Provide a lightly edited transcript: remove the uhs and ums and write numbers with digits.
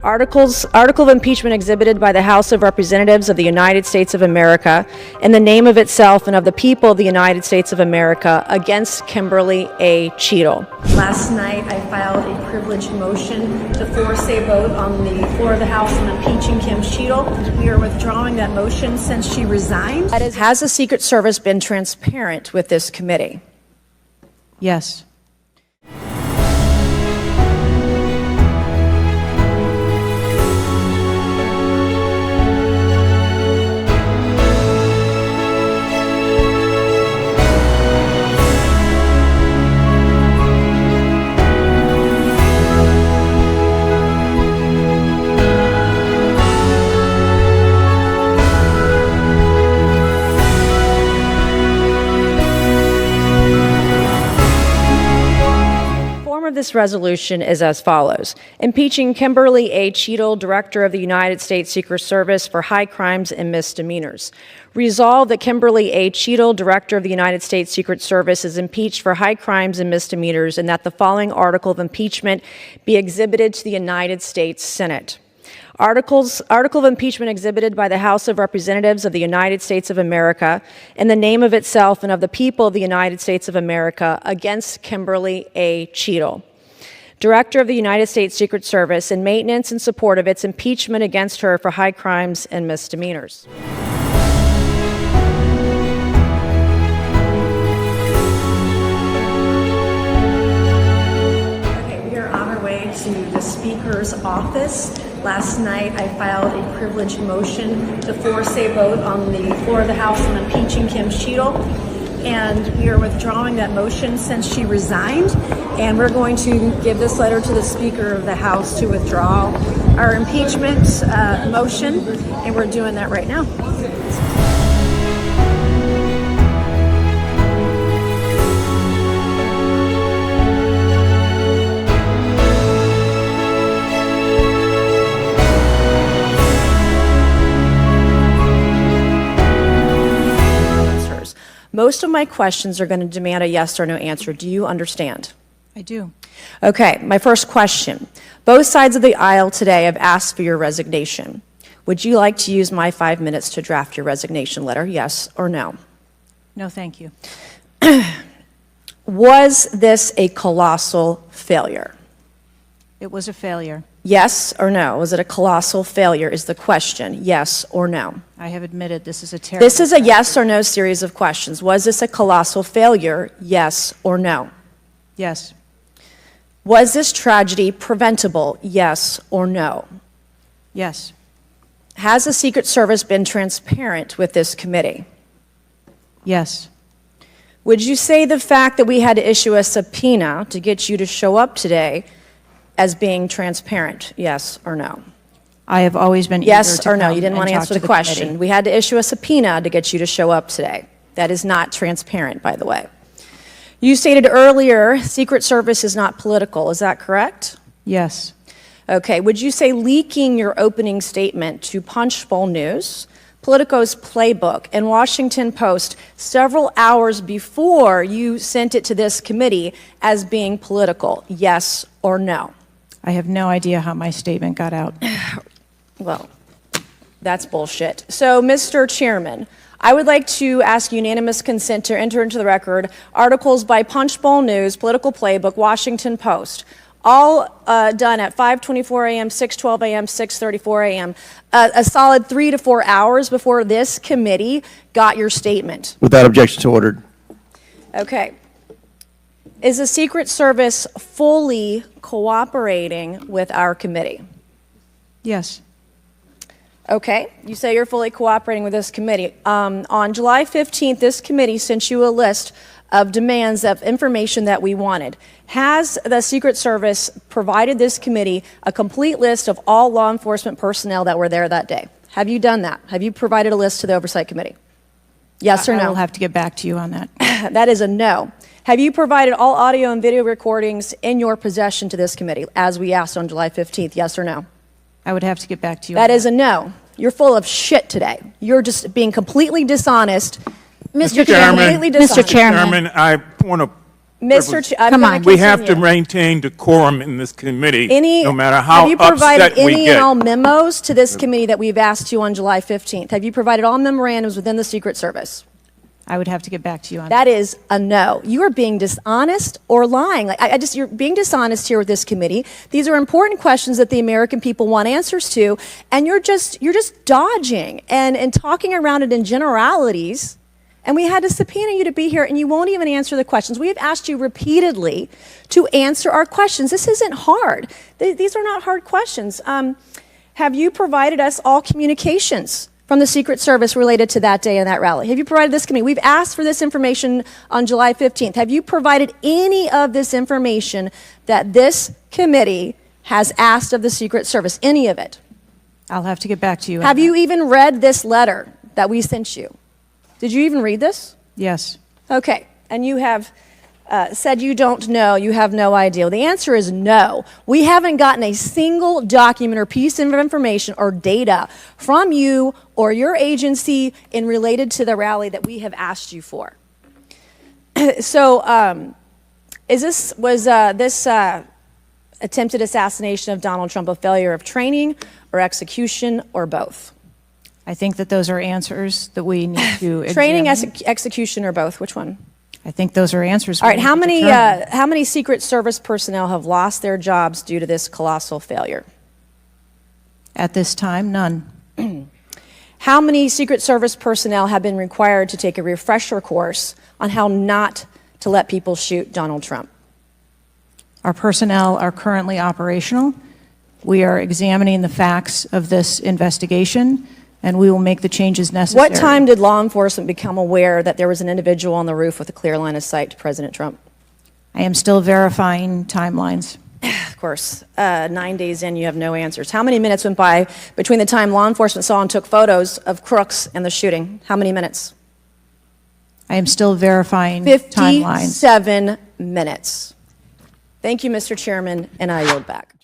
Article of impeachment exhibited by the House of Representatives of the United States of America in the name of itself and of the people of the United States of America against Kimberly A. Cheatle. Last night, I filed a privileged motion to force a vote on the floor of the House on impeaching Kim Cheatle. We are withdrawing that motion since she resigned. Has the Secret Service been transparent with this committee? Yes. This resolution is as follows. Impeaching Kimberly A. Cheatle, Director of the United States Secret Service, for high crimes and misdemeanors. Resolved that Kimberly A. Cheatle, Director of the United States Secret Service, is impeached for high crimes and misdemeanors, and that the following article of impeachment be exhibited to the United States Senate. Article of impeachment exhibited by the House of Representatives of the United States of America in the name of itself and of the people of the United States of America against Kimberly A. Cheatle, Director of the United States Secret Service, in maintenance and support of its impeachment against her for high crimes and misdemeanors. Okay, we are on our way to the Speaker's office. Last night, I filed a privileged motion to force a vote on the floor of the House on impeaching Kim Cheatle, and we are withdrawing that motion since she resigned, and we're going to give this letter to the Speaker of the House to withdraw our impeachment motion, and we're doing that right now. Most of my questions are going to demand a yes or no answer. Do you understand? I do. Okay, my first question. Both sides of the aisle today have asked for your resignation. Would you like to use my 5 minutes to draft your resignation letter, yes or no? No, thank you. Was this a colossal failure? It was a failure. Yes or no? Was it a colossal failure is the question, yes or no? I have admitted this is a terrible... This is a yes or no series of questions. Was this a colossal failure, yes or no? Yes. Was this tragedy preventable, yes or no? Yes. Has the Secret Service been transparent with this committee? Yes. Would you say the fact that we had to issue a subpoena to get you to show up today as being transparent, yes or no? I have always been yes eager or to no? come You didn't and want to talk answer to the question. committee. We had to issue a subpoena to get you to show up today. That is not transparent, by the way. You stated earlier, Secret Service is not political. Is that correct? Yes. Okay. Would you say leaking your opening statement to Punchbowl News, Politico's Playbook, and Washington Post several hours before you sent it to this committee as being political, yes or no? I have no idea how my statement got out. Well, that's bullshit. So, Mr. Chairman, I would like to ask unanimous consent to enter into the record articles by Punchbowl News, Political Playbook, Washington Post, all done at 5:24 a.m., 6:12 a.m., 6:34 a.m., a solid 3 to 4 hours before this committee got your statement. Without objection, so ordered. Okay. Is the Secret Service fully cooperating with our committee? Yes. Okay, you say you're fully cooperating with this committee. On July 15th, this committee sent you a list of demands of information that we wanted. Has the Secret Service provided this committee a complete list of all law enforcement personnel that were there that day? Have you done that? Have you provided a list to the Oversight Committee? Yes or no? I will have to get back to you on that. That is a no. Have you provided all audio and video recordings in your possession to this committee, as we asked on July 15th, yes or no? I would have to get back to you. That is a no. You're full of shit today. You're just being completely dishonest. Mr. Chairman, Completely dishonest. Mr. Chairman, I want to Mr. Ch- I'm Come gonna on. We have to continue. maintain decorum in this committee, Any, no matter how have you provided upset we any get. and all memos to this committee that we've asked you on July 15th? Have you provided all memorandums within the Secret Service? I would have to get back to you on that. That is a no. You are being dishonest or lying. Like you're being dishonest here with this committee. These are important questions that the American people want answers to, and you're just dodging and talking around it in generalities. And we had to subpoena you to be here, and you won't even answer the questions. We have asked you repeatedly to answer our questions. This isn't hard. These are not hard questions. Have you provided us all communications from the Secret Service related to that day and that rally? Have you provided this committee? We've asked for this information on July 15th. Have you provided any of this information that this committee has asked of the Secret Service? Any of it? I'll have to get back to you on Have that. you even read this letter that we sent you? Did you even read this? Yes. Okay, and you have said you don't know, you have no idea. Well, the answer is no. We haven't gotten a single document or piece of information or data from you or your agency in related to the rally that we have asked you for. So, was this attempted assassination of Donald Trump a failure of training or execution or both? I think that those are answers that we need to Training, examine. execution, or both? Which one? I think those are answers. All right. we How need to many determine. how many Secret Service personnel have lost their jobs due to this colossal failure? At this time, none. How many Secret Service personnel have been required to take a refresher course on how not to let people shoot Donald Trump? Our personnel are currently operational. We are examining the facts of this investigation, and we will make the changes necessary. What time did law enforcement become aware that there was an individual on the roof with a clear line of sight to President Trump? I am still verifying timelines. Of course, 9 days in, you have no answers. How many minutes went by between the time law enforcement saw and took photos of crooks and the shooting? How many minutes? I am still verifying timelines. 57 minutes. Thank you, Mr. Chairman, and I yield back.